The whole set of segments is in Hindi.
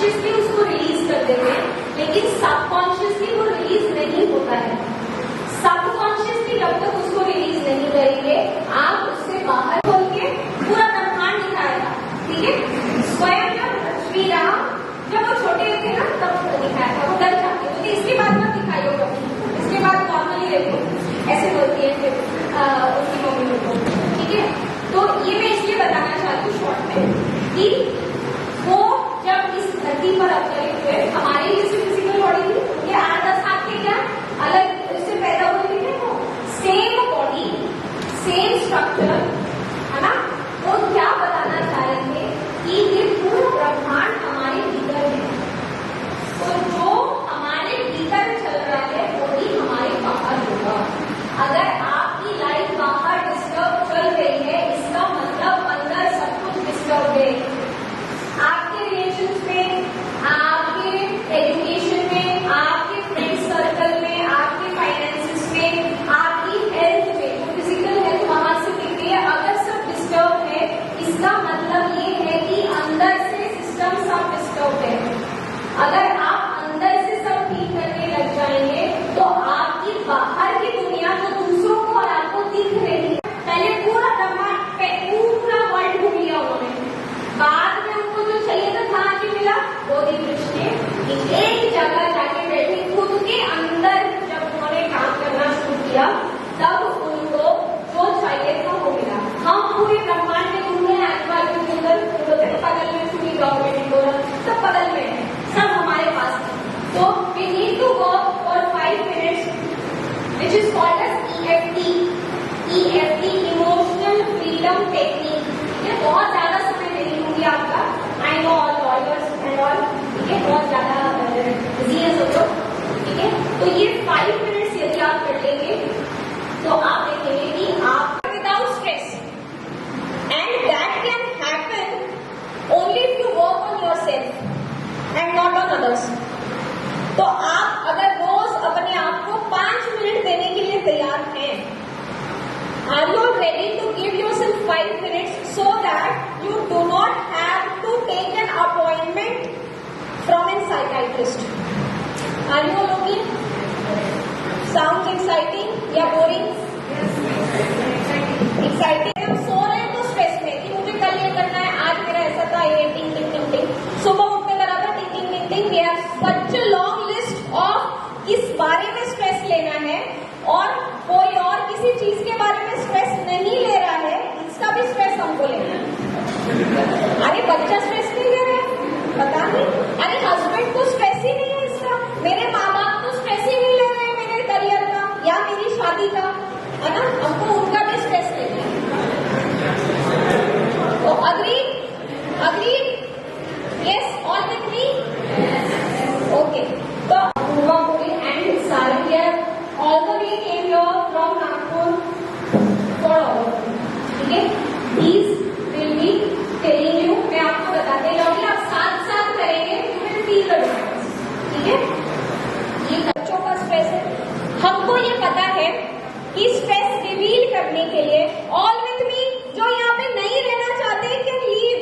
कॉन्शियसली उसको रिलीज कर देते हैं, लेकिन सबकॉन्शियसली वो रिलीज नहीं होता है। सबकॉन्शियसली जब तक उसको रिलीज नहीं करेंगे, आप उससे बाहर खोल के पूरा ब्रह्मांड दिखाएगा। ठीक है, स्वयं जब श्री राम जब वो छोटे थे ना तब दिखाया था, वो डर जाते थे, इसके बाद मत दिखाइए कभी, इसके बाद नॉर्मली रहते ऐसे बोलती है फिर उसकी मम्मी को। ठीक है, तो ये मैं इसलिए बताना चाहती हूँ शॉर्ट में कि वो जब इस धरती पर अवतरित हुए, हमारे लिए सिर्फ फिजिकल बॉडी थी, ये 8-10 हाथ के क्या अलग इससे पैदा हुए थे, वो सेम बॉडी सेम स्ट्रक्चर है ना। वो क्या बताना चाह रहे थे कि ये पूरा ब्रह्मांड हमारे भीतर है, तो जो हमारे भीतर चल रहा है वो ही हमारे बाहर होगा। अगर आपकी लाइफ बाहर डिस्टर्ब चल रही है, इसका मतलब अंदर सब कुछ डिस्टर्ब है। आपके रिलेशंस में, आपके एजुकेशन में, आपके फ्रेंड सर्कल में, आपके फाइनेंसेस में, आपकी हेल्थ में, जो फिजिकल हेल्थ वहां से दिख रही है, अगर सब डिस्टर्ब है, इसका मतलब ये है कि अंदर से सिस्टम सब डिस्टर्ब है। अगर आप अंदर से सब ठीक करने लग जाएंगे तो आपकी बाहर की दुनिया जो दूसरों को और आपको दिख रही है, पहले पूरा ब्रह्मांड पूरा वर्ल्ड घूम लिया उन्होंने, बाद में उनको जो चाहिए था कहाँ से मिला, बोधि वृक्ष ने एक जगह जाके बैठे खुद के अंदर जब उन्होंने काम करना शुरू किया, तब उनको जो चाहिए था वो मिला। हम पूरे ब्रह्मांड में घूम रहे हैं, आजू-बाजू के अंदर बगल में पूरी गवर्नमेंट सब बगल में है, सब हमारे पास है। तो we need to work for 5 minutes, which is called as EFT, Emotional Freedom Technique। ये बहुत ज्यादा समय नहीं लूंगी आपका, I know all lawyers and all, ठीक है, बहुत ज्यादा बिजी है सब लोग। ठीक है, तो ये 5 मिनट्स यदि आप कर लेंगे तो आप देखेंगे कि आप without stress, and that can happen only if you work on yourself and not on others. तो आप अगर रोज अपने आप को 5 मिनट देने के लिए तैयार हैं, are you ready to give yourself 5 minutes so that you do not have to take an appointment from an psychiatrist? Are you looking? Sound exciting या बोरिंग? एक्साइटिंग। हम सो रहे हैं तो स्ट्रेस में कि मुझे कल ये करना है, आज मेरा ऐसा था, ये टिंग टिंग टिंग टिंग, सुबह उठने लगा था टिंग ting ting ting. We have such a long list of किस बारे में स्ट्रेस लेना है, और कोई और किसी चीज के बारे में स्ट्रेस नहीं ले रहा है, इसका भी स्ट्रेस हमको लेना है। अरे बच्चा स्ट्रेस नहीं ले रहा है, पता नहीं, अरे हस्बैंड को स्ट्रेस ही नहीं है इसका, मेरे माँ बाप तो स्ट्रेस ही नहीं ले रहे हैं मेरे करियर का या मेरी शादी का, है ना, हमको उनका भी स्ट्रेस लेना है। तो agree yes all with me? Okay, तो पूर्वापुरी एंड सारंगियर all the way came here from Nagpur for all. ठीक है, these will be telling you, मैं आपको बताते जाऊंगी, आप साथ साथ करेंगे, you will feel the difference. ठीक है, ये बच्चों का स्ट्रेस है, हमको ये पता है कि स्ट्रेस रिवील करने के लिए ऑल विथ मी जो यहाँ पे नहीं रहना चाहते कैन लीव,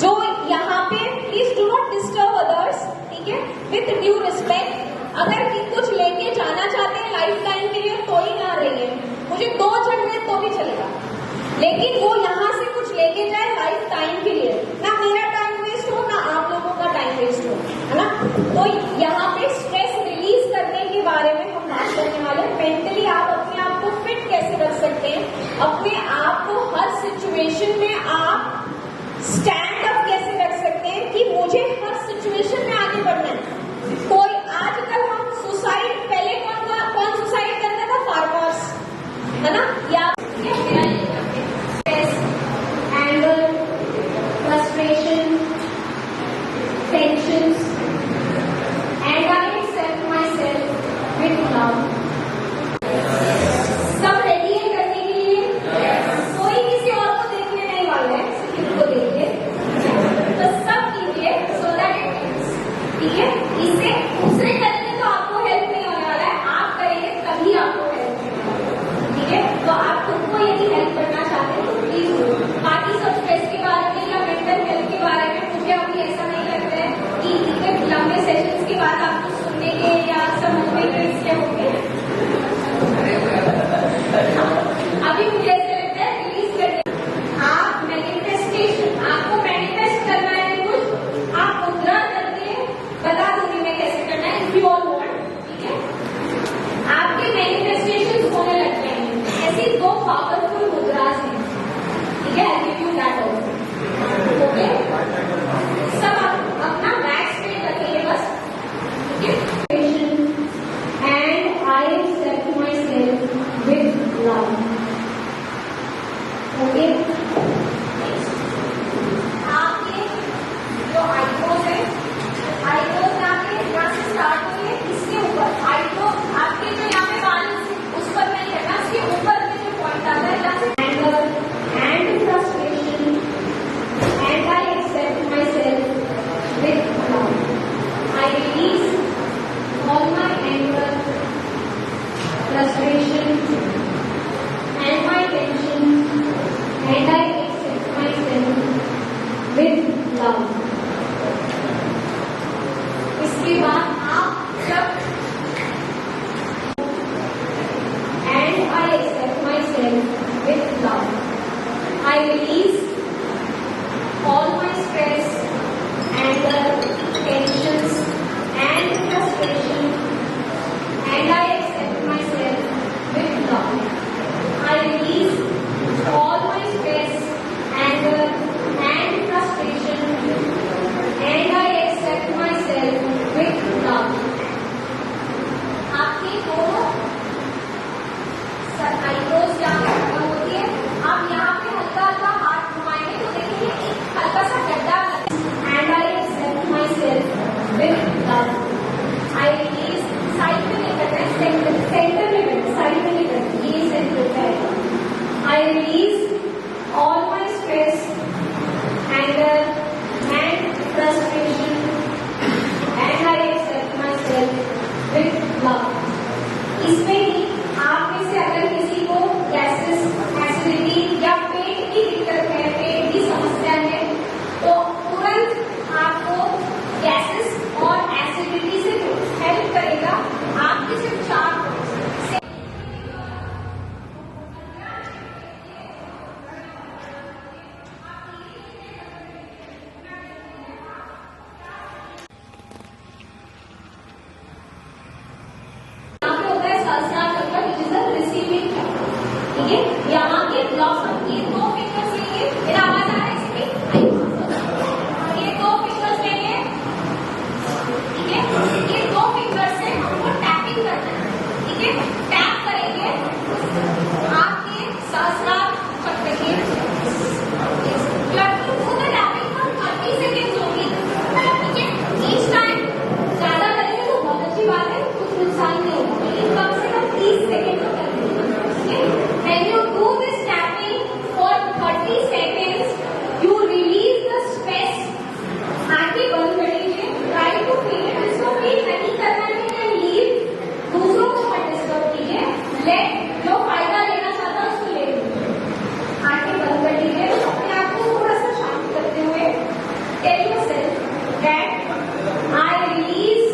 जो यहाँ पे please do not disturb others. ठीक है, विथ ड्यू रिस्पेक्ट, अगर कुछ लेके जाना चाहते हैं लाइफ टाइम के लिए तो ही ना रहिए, मुझे 2 झट में तो भी चलेगा, लेकिन वो यहाँ से कुछ लेके जाए लाइफ टाइम के लिए, ना मेरा टाइम वेस्ट हो ना आप लोगों का टाइम वेस्ट हो, है ना। तो यहाँ पे स्ट्रेस रिलीज करने के बारे में हम बात करने वाले। मेंटली आप अपने आप को फिट कैसे रख सकते हैं, अपने आप को हर सिचुएशन में आप स्टैंड अप कैसे रख सकते हैं कि मुझे हर सिचुएशन में आगे बढ़ना है। कोई आजकल हम सुसाइड, पहले कौन सुसाइड करता था? फार्मर्स, है ना, या anger, frustration, tensions, and I accept myself with love. सब रेडी है करने के लिए? ठीक है, I give you that also. Okay, सब आप अपना बैक स्ट्रेट रखिए बस, ठीक है। And I accept myself with love. Okay, आपके जो आईब्रोज है, आईब्रोज आपके यहाँ से स्टार्ट होंगे, इसके ऊपर आईब्रो आपके जो यहाँ पे बाल उस पर नहीं करना, उसके ऊपर में जो पॉइंट आता है यहाँ से anger and frustration and I accept myself with love. I release all my anger, frustration and my tension and I accept myself with love. इसके बाद आप जब and I accept myself with love, I release all my stress, anger, tensions and frustration and I accept myself with love. I release all my stress, anger and frustration and I accept myself with love। आपकी दोनों आईब्रोज जहाँ पे खत्म होती है, आप यहाँ पे हल्का हल्का हाथ घुमाएंगे तो देखेंगे एक हल्का सा गड्ढा and I accept myself with love. I release, side में नहीं करना है, सेंटर में करना, साइड में नहीं करना, ये सेंटर पे आएगा। I release all my stress, anger and frustration and I accept myself with love। इसमें ही आप में से अगर किसी को गैसेस, एसिडिटी या पेट की दिक्कत है, पेट की समस्या है, तो तुरंत आपको गैसेस और एसिडिटी से हेल्प करेगा। आपके सिर्फ 4 यहाँ के ब्लॉक्स हम ये 2 फिंगर्स लेंगे, मेरा आवाज आ रहा है इसमें, ये 2 फिंगर्स लेंगे, ठीक है, ये 2 फिंगर्स से हमको टैपिंग करना है, ठीक है, टैप करेंगे आपके सहस्रार चक्र के, टैपिंग पर 30 सेकेंड होगी, ठीक है। ईच टाइम ज्यादा करेंगे तो बहुत अच्छी बात है, कुछ नुकसान नहीं होगा, लेकिन कम से कम 30 सेकेंड तो करेंगे, ठीक है। When you do this tapping for 30 seconds, you release the stress। आंखें बंद कर लीजिए, try to feel it। इसको फील नहीं करना है then leave, दूसरों को मत डिस्टर्ब कीजिए, let जो फायदा लेना चाहता है उसको ले लीजिए। आंखें बंद कर लीजिए, अपने आप को थोड़ा सा शांत करते हुए tell yourself that I release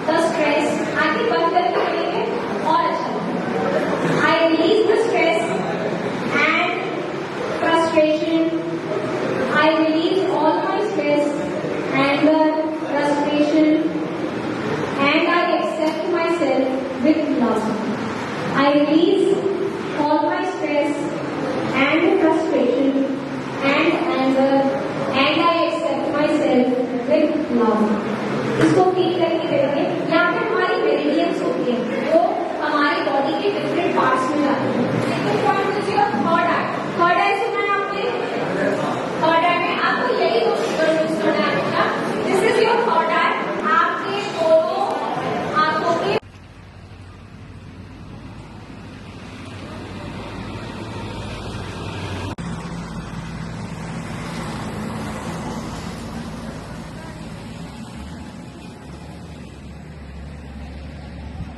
the stress। आंखें बंद करके करेंगे और अच्छा लगेगा। I release the stress and frustration। I release all my stress, anger, frustration and I accept myself with love। I release all my